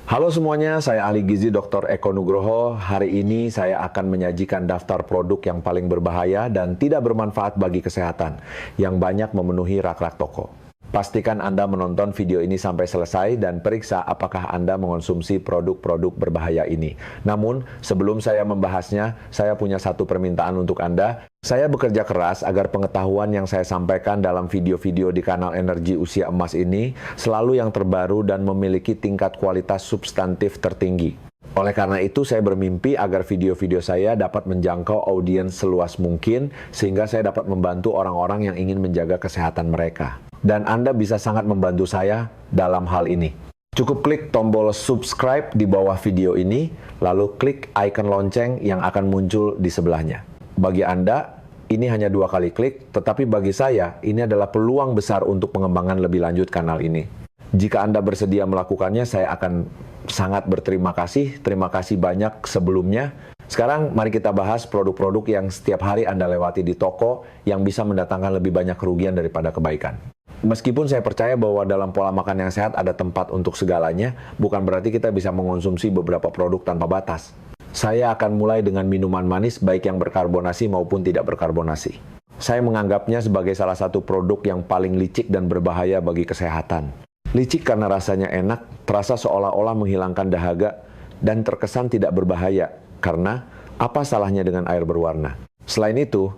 Halo semuanya, saya ahli gizi Dr. Eko Nugroho. Hari ini saya akan menyajikan daftar produk yang paling berbahaya dan tidak bermanfaat bagi kesehatan, yang banyak memenuhi rak-rak toko. Pastikan Anda menonton video ini sampai selesai dan periksa apakah Anda mengonsumsi produk-produk berbahaya ini. Namun, sebelum saya membahasnya, saya punya satu permintaan untuk Anda. Saya bekerja keras agar pengetahuan yang saya sampaikan dalam video-video di kanal Energi Usia Emas ini selalu yang terbaru dan memiliki tingkat kualitas substantif tertinggi. Oleh karena itu, saya bermimpi agar video-video saya dapat menjangkau audiens seluas mungkin sehingga saya dapat membantu orang-orang yang ingin menjaga kesehatan mereka. Dan Anda bisa sangat membantu saya dalam hal ini. Cukup klik tombol subscribe di bawah video ini, lalu klik icon lonceng yang akan muncul di sebelahnya. Bagi Anda, ini hanya 2 kali klik, tetapi bagi saya, ini adalah peluang besar untuk pengembangan lebih lanjut kanal ini. Jika Anda bersedia melakukannya, saya akan sangat berterima kasih. Terima kasih banyak sebelumnya. Sekarang mari kita bahas produk-produk yang setiap hari Anda lewati di toko yang bisa mendatangkan lebih banyak kerugian daripada kebaikan. Meskipun saya percaya bahwa dalam pola makan yang sehat ada tempat untuk segalanya, bukan berarti kita bisa mengonsumsi beberapa produk tanpa batas. Saya akan mulai dengan minuman manis baik yang berkarbonasi maupun tidak berkarbonasi. Saya menganggapnya sebagai salah satu produk yang paling licik dan berbahaya bagi kesehatan. Licik karena rasanya enak, terasa seolah-olah menghilangkan dahaga, dan terkesan tidak berbahaya. Karena, apa salahnya dengan air berwarna? Selain itu,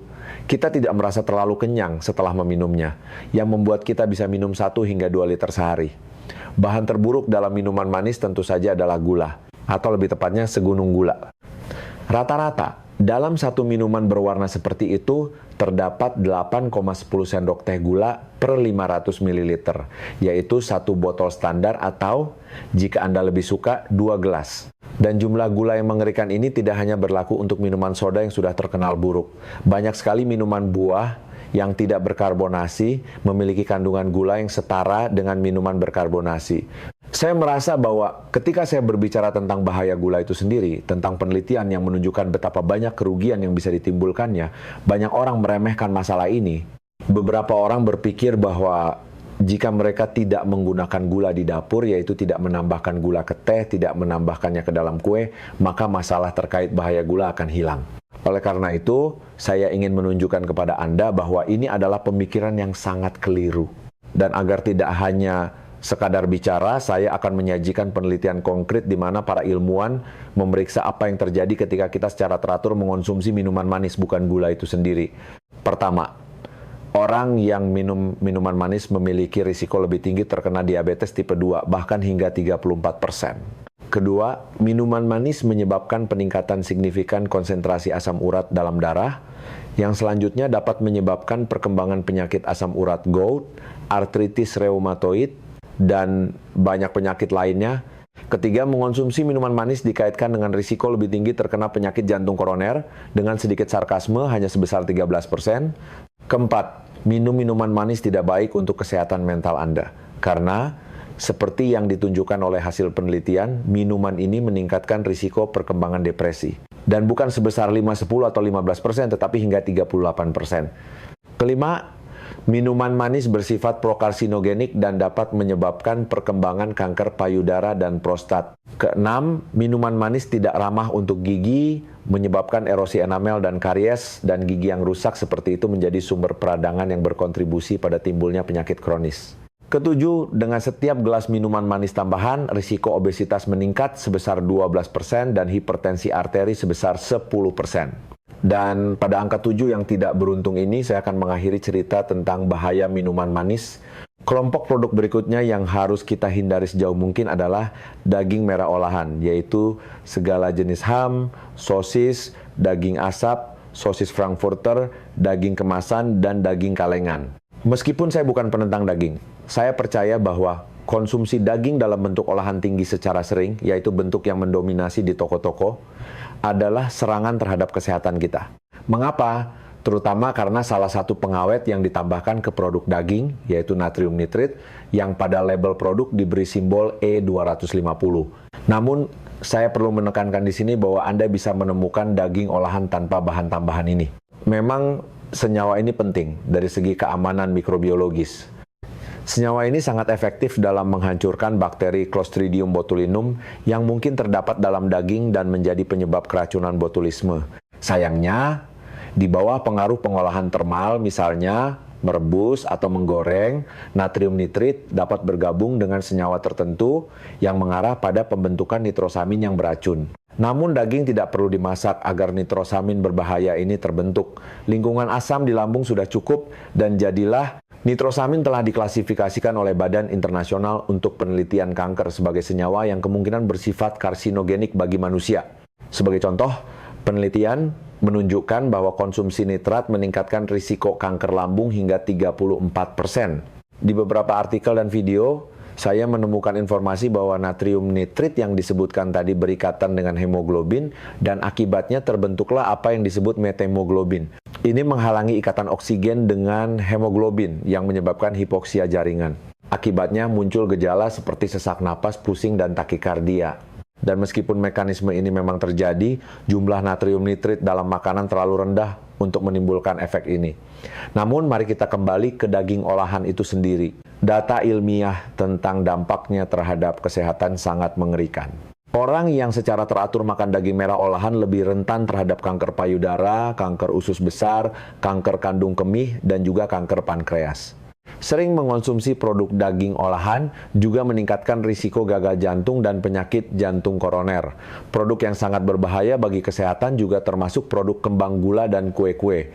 kita tidak merasa terlalu kenyang setelah meminumnya, yang membuat kita bisa minum 1 hingga 2 liter sehari. Bahan terburuk dalam minuman manis tentu saja adalah gula, atau lebih tepatnya segunung gula. Rata-rata, dalam satu minuman berwarna seperti itu, terdapat 8,10 sendok teh gula per 500 ml, yaitu 1 botol standar atau, jika Anda lebih suka, 2 gelas. Dan jumlah gula yang mengerikan ini tidak hanya berlaku untuk minuman soda yang sudah terkenal buruk. Banyak sekali minuman buah yang tidak berkarbonasi memiliki kandungan gula yang setara dengan minuman berkarbonasi. Saya merasa bahwa ketika saya berbicara tentang bahaya gula itu sendiri, tentang penelitian yang menunjukkan betapa banyak kerugian yang bisa ditimbulkannya, banyak orang meremehkan masalah ini. Beberapa orang berpikir bahwa jika mereka tidak menggunakan gula di dapur, yaitu tidak menambahkan gula ke teh, tidak menambahkannya ke dalam kue, maka masalah terkait bahaya gula akan hilang. Oleh karena itu, saya ingin menunjukkan kepada Anda bahwa ini adalah pemikiran yang sangat keliru. Dan agar tidak hanya sekadar bicara, saya akan menyajikan penelitian konkret di mana para ilmuwan memeriksa apa yang terjadi ketika kita secara teratur mengonsumsi minuman manis, bukan gula itu sendiri. Pertama, orang yang minum minuman manis memiliki risiko lebih tinggi terkena diabetes tipe 2, bahkan hingga 34%. Kedua, minuman manis menyebabkan peningkatan signifikan konsentrasi asam urat dalam darah, yang selanjutnya dapat menyebabkan perkembangan penyakit asam urat gout, artritis reumatoid, dan banyak penyakit lainnya. Ketiga, mengonsumsi minuman manis dikaitkan dengan risiko lebih tinggi terkena penyakit jantung koroner, dengan sedikit sarkasme hanya sebesar 13%. Keempat, minum minuman manis tidak baik untuk kesehatan mental Anda. Karena, seperti yang ditunjukkan oleh hasil penelitian, minuman ini meningkatkan risiko perkembangan depresi. Dan bukan sebesar 5, 10, atau 15%, tetapi hingga 38%. Kelima, minuman manis bersifat prokarsinogenik dan dapat menyebabkan perkembangan kanker payudara dan prostat. Keenam, minuman manis tidak ramah untuk gigi, menyebabkan erosi enamel dan karies, dan gigi yang rusak seperti itu menjadi sumber peradangan yang berkontribusi pada timbulnya penyakit kronis. Ketujuh, dengan setiap gelas minuman manis tambahan, risiko obesitas meningkat sebesar 12% dan hipertensi arteri sebesar 10%. Dan pada angka 7 yang tidak beruntung ini, saya akan mengakhiri cerita tentang bahaya minuman manis. Kelompok produk berikutnya yang harus kita hindari sejauh mungkin adalah daging merah olahan, yaitu segala jenis ham, sosis, daging asap, sosis frankfurter, daging kemasan, dan daging kalengan. Meskipun saya bukan penentang daging, saya percaya bahwa konsumsi daging dalam bentuk olahan tinggi secara sering, yaitu bentuk yang mendominasi di toko-toko, adalah serangan terhadap kesehatan kita. Mengapa? Terutama karena salah satu pengawet yang ditambahkan ke produk daging, yaitu natrium nitrit, yang pada label produk diberi simbol E250. Namun, saya perlu menekankan di sini bahwa Anda bisa menemukan daging olahan tanpa bahan tambahan ini. Memang senyawa ini penting dari segi keamanan mikrobiologis. Senyawa ini sangat efektif dalam menghancurkan bakteri Clostridium botulinum yang mungkin terdapat dalam daging dan menjadi penyebab keracunan botulisme. Sayangnya, di bawah pengaruh pengolahan termal, misalnya merebus atau menggoreng, natrium nitrit dapat bergabung dengan senyawa tertentu yang mengarah pada pembentukan nitrosamin yang beracun. Namun daging tidak perlu dimasak agar nitrosamin berbahaya ini terbentuk. Lingkungan asam di lambung sudah cukup dan jadilah nitrosamin telah diklasifikasikan oleh Badan Internasional untuk Penelitian Kanker sebagai senyawa yang kemungkinan bersifat karsinogenik bagi manusia. Sebagai contoh, penelitian menunjukkan bahwa konsumsi nitrat meningkatkan risiko kanker lambung hingga 34%. Di beberapa artikel dan video, saya menemukan informasi bahwa natrium nitrit yang disebutkan tadi berikatan dengan hemoglobin dan akibatnya terbentuklah apa yang disebut methemoglobin. Ini menghalangi ikatan oksigen dengan hemoglobin yang menyebabkan hipoksia jaringan. Akibatnya muncul gejala seperti sesak napas, pusing, dan takikardia. Dan meskipun mekanisme ini memang terjadi, jumlah natrium nitrit dalam makanan terlalu rendah untuk menimbulkan efek ini. Namun mari kita kembali ke daging olahan itu sendiri. Data ilmiah tentang dampaknya terhadap kesehatan sangat mengerikan. Orang yang secara teratur makan daging merah olahan lebih rentan terhadap kanker payudara, kanker usus besar, kanker kandung kemih, dan juga kanker pankreas. Sering mengonsumsi produk daging olahan juga meningkatkan risiko gagal jantung dan penyakit jantung koroner. Produk yang sangat berbahaya bagi kesehatan juga termasuk produk kembang gula dan kue-kue.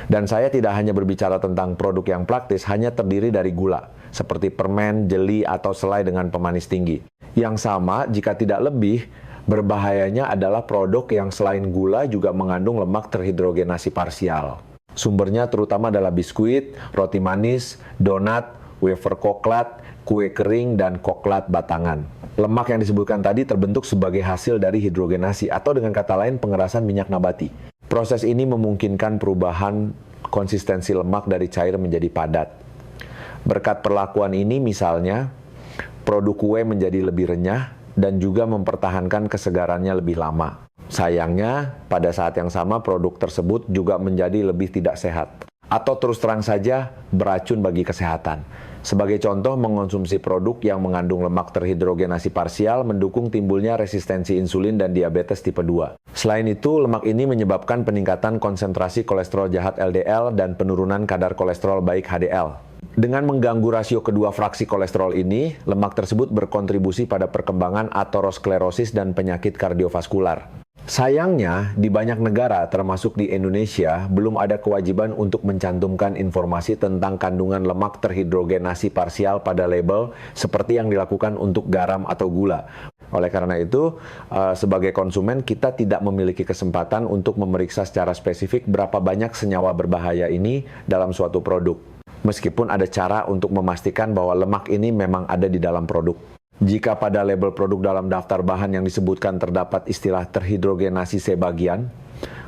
Dan saya tidak hanya berbicara tentang produk yang praktis, hanya terdiri dari gula, seperti permen, jeli, atau selai dengan pemanis tinggi. Yang sama, jika tidak lebih, berbahayanya adalah produk yang selain gula juga mengandung lemak terhidrogenasi parsial. Sumbernya terutama adalah biskuit, roti manis, donat, wafer koklat, kue kering, dan koklat batangan. Lemak yang disebutkan tadi terbentuk sebagai hasil dari hidrogenasi atau dengan kata lain pengerasan minyak nabati. Proses ini memungkinkan perubahan konsistensi lemak dari cair menjadi padat. Berkat perlakuan ini misalnya, produk kue menjadi lebih renyah dan juga mempertahankan kesegarannya lebih lama. Sayangnya, pada saat yang sama produk tersebut juga menjadi lebih tidak sehat. Atau terus terang saja, beracun bagi kesehatan. Sebagai contoh, mengonsumsi produk yang mengandung lemak terhidrogenasi parsial mendukung timbulnya resistensi insulin dan diabetes tipe 2. Selain itu, lemak ini menyebabkan peningkatan konsentrasi kolesterol jahat LDL dan penurunan kadar kolesterol baik HDL. Dengan mengganggu rasio kedua fraksi kolesterol ini, lemak tersebut berkontribusi pada perkembangan aterosklerosis dan penyakit kardiovaskular. Sayangnya, di banyak negara, termasuk di Indonesia, belum ada kewajiban untuk mencantumkan informasi tentang kandungan lemak terhidrogenasi parsial pada label seperti yang dilakukan untuk garam atau gula. Oleh karena itu, sebagai konsumen, kita tidak memiliki kesempatan untuk memeriksa secara spesifik berapa banyak senyawa berbahaya ini dalam suatu produk. Meskipun ada cara untuk memastikan bahwa lemak ini memang ada di dalam produk. Jika pada label produk dalam daftar bahan yang disebutkan terdapat istilah terhidrogenasi sebagian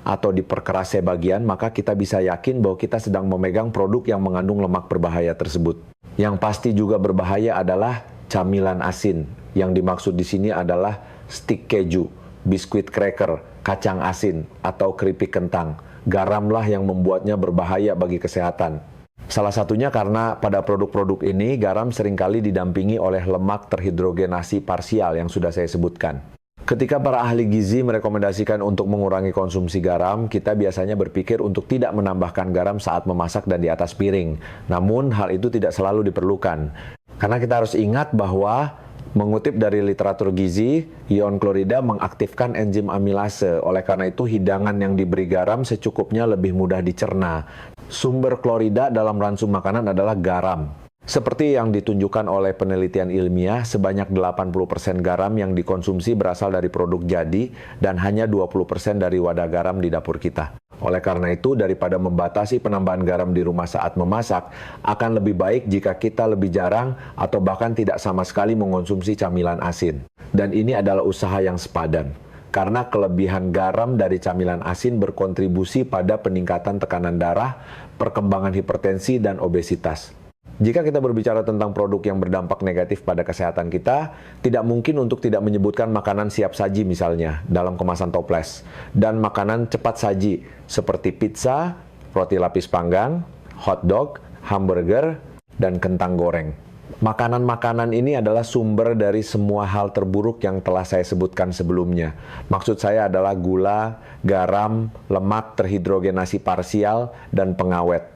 atau diperkeras sebagian, maka kita bisa yakin bahwa kita sedang memegang produk yang mengandung lemak berbahaya tersebut. Yang pasti juga berbahaya adalah camilan asin. Yang dimaksud di sini adalah stik keju, biskuit cracker, kacang asin, atau keripik kentang. Garamlah yang membuatnya berbahaya bagi kesehatan. Salah satunya karena pada produk-produk ini garam seringkali didampingi oleh lemak terhidrogenasi parsial yang sudah saya sebutkan. Ketika para ahli gizi merekomendasikan untuk mengurangi konsumsi garam, kita biasanya berpikir untuk tidak menambahkan garam saat memasak dan di atas piring. Namun hal itu tidak selalu diperlukan. Karena kita harus ingat bahwa mengutip dari literatur gizi, ion klorida mengaktifkan enzim amilase. Oleh karena itu, hidangan yang diberi garam secukupnya lebih mudah dicerna. Sumber klorida dalam ransum makanan adalah garam. Seperti yang ditunjukkan oleh penelitian ilmiah, sebanyak 80% garam yang dikonsumsi berasal dari produk jadi dan hanya 20% dari wadah garam di dapur kita. Oleh karena itu, daripada membatasi penambahan garam di rumah saat memasak, akan lebih baik jika kita lebih jarang atau bahkan tidak sama sekali mengonsumsi camilan asin. Dan ini adalah usaha yang sepadan. Karena kelebihan garam dari camilan asin berkontribusi pada peningkatan tekanan darah, perkembangan hipertensi, dan obesitas. Jika kita berbicara tentang produk yang berdampak negatif pada kesehatan kita, tidak mungkin untuk tidak menyebutkan makanan siap saji misalnya, dalam kemasan toples, dan makanan cepat saji, seperti pizza, roti lapis panggang, hotdog, hamburger, dan kentang goreng. Makanan-makanan ini adalah sumber dari semua hal terburuk yang telah saya sebutkan sebelumnya. Maksud saya adalah gula, garam, lemak terhidrogenasi parsial, dan pengawet.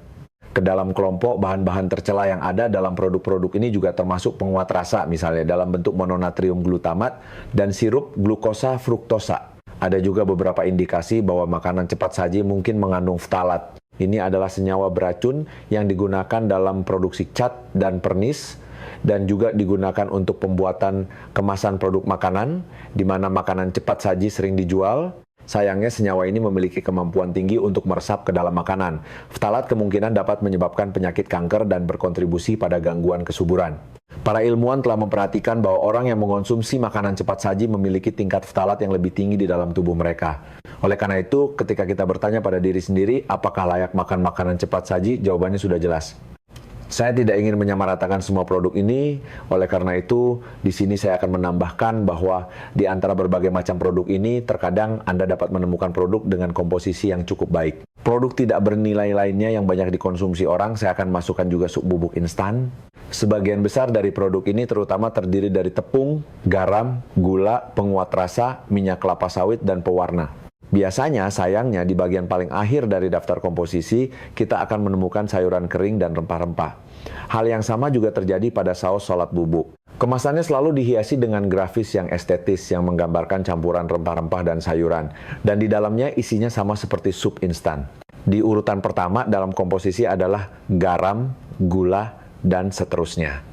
Ke dalam kelompok bahan-bahan tercela yang ada dalam produk-produk ini juga termasuk penguat rasa, misalnya dalam bentuk mononatrium glutamat dan sirup glukosa fruktosa. Ada juga beberapa indikasi bahwa makanan cepat saji mungkin mengandung ftalat. Ini adalah senyawa beracun yang digunakan dalam produksi cat dan pernis, dan juga digunakan untuk pembuatan kemasan produk makanan, di mana makanan cepat saji sering dijual. Sayangnya senyawa ini memiliki kemampuan tinggi untuk meresap ke dalam makanan. Ftalat kemungkinan dapat menyebabkan penyakit kanker dan berkontribusi pada gangguan kesuburan. Para ilmuwan telah memperhatikan bahwa orang yang mengonsumsi makanan cepat saji memiliki tingkat ftalat yang lebih tinggi di dalam tubuh mereka. Oleh karena itu, ketika kita bertanya pada diri sendiri, apakah layak makan makanan cepat saji? Jawabannya sudah jelas. Saya tidak ingin menyamaratakan semua produk ini, oleh karena itu di sini saya akan menambahkan bahwa di antara berbagai macam produk ini terkadang Anda dapat menemukan produk dengan komposisi yang cukup baik. Produk tidak bernilai lainnya yang banyak dikonsumsi orang, saya akan masukkan juga sup bubuk instan. Sebagian besar dari produk ini terutama terdiri dari tepung, garam, gula, penguat rasa, minyak kelapa sawit, dan pewarna. Biasanya, sayangnya, di bagian paling akhir dari daftar komposisi, kita akan menemukan sayuran kering dan rempah-rempah. Hal yang sama juga terjadi pada saus salad bubuk. Kemasannya selalu dihiasi dengan grafis yang estetis yang menggambarkan campuran rempah-rempah dan sayuran. Dan di dalamnya isinya sama seperti sup instan. Di urutan pertama dalam komposisi adalah garam, gula, dan seterusnya.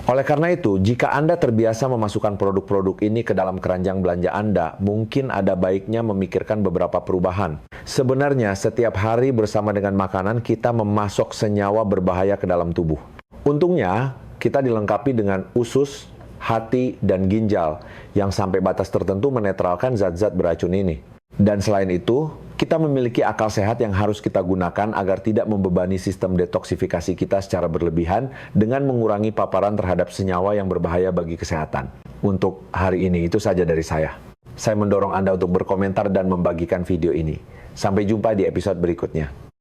Oleh karena itu, jika Anda terbiasa memasukkan produk-produk ini ke dalam keranjang belanja Anda, mungkin ada baiknya memikirkan beberapa perubahan. Sebenarnya, setiap hari bersama dengan makanan, kita memasok senyawa berbahaya ke dalam tubuh. Untungnya, kita dilengkapi dengan usus, hati, dan ginjal yang sampai batas tertentu menetralkan zat-zat beracun ini. Dan selain itu, kita memiliki akal sehat yang harus kita gunakan agar tidak membebani sistem detoksifikasi kita secara berlebihan dengan mengurangi paparan terhadap senyawa yang berbahaya bagi kesehatan. Untuk hari ini itu saja dari saya. Saya mendorong Anda untuk berkomentar dan membagikan video ini. Sampai jumpa di episode berikutnya.